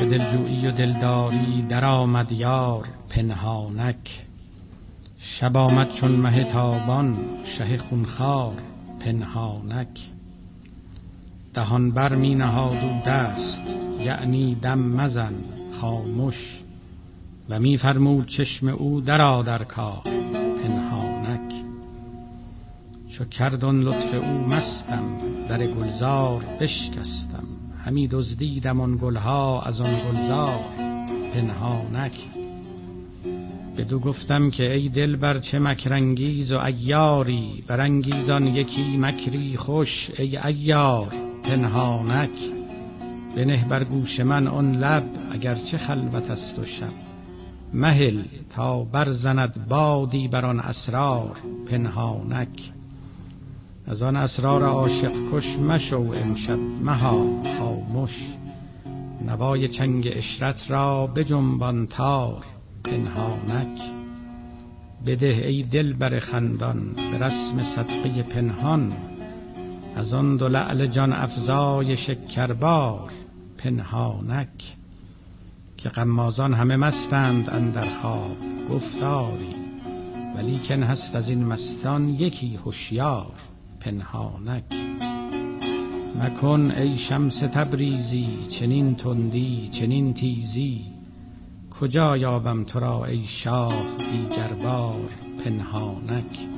دلجویی و دلداری در آمد یار پنهانک. شب آمد چون مه تابان شه خونخوار پنهانک. دهان بر می نهاد او دست یعنی دم مزن خاموش، و می فرمود چشم او درآ در کار پنهانک. چو کرد آن لطف او مستم در گلزار بشکستم، همی دزدیدم آن گلها از آن گلزار پنهانک. بدو گفتم که ای دلبر چه مکرانگیز و عیاری، برانگیزان یکی مکری خوش ای عیار پنهانک. بنه بر گوش من آن لب اگر چه خلوت است و شب، مهل تا برزند بادی بر آن اسرار پنهانک. از آن اسرار عاشق کش مشو امشب مها خاموش، نوای چنگ عشرت را بجنبان تار پنهانک. بده ای دلبر خندان به رسم صدقه پنهان، از آن دو لعل جان افزای شکربار پنهانک. که غمازان همه مستند اندر خواب گفتاری، ولیکن هست از این مستان یکی هوشیار پنهانک. مکن ای شمس تبریزی چنین تندی چنین تیزی، کجا یابم تو را ای شاه دیگر بار پنهانک.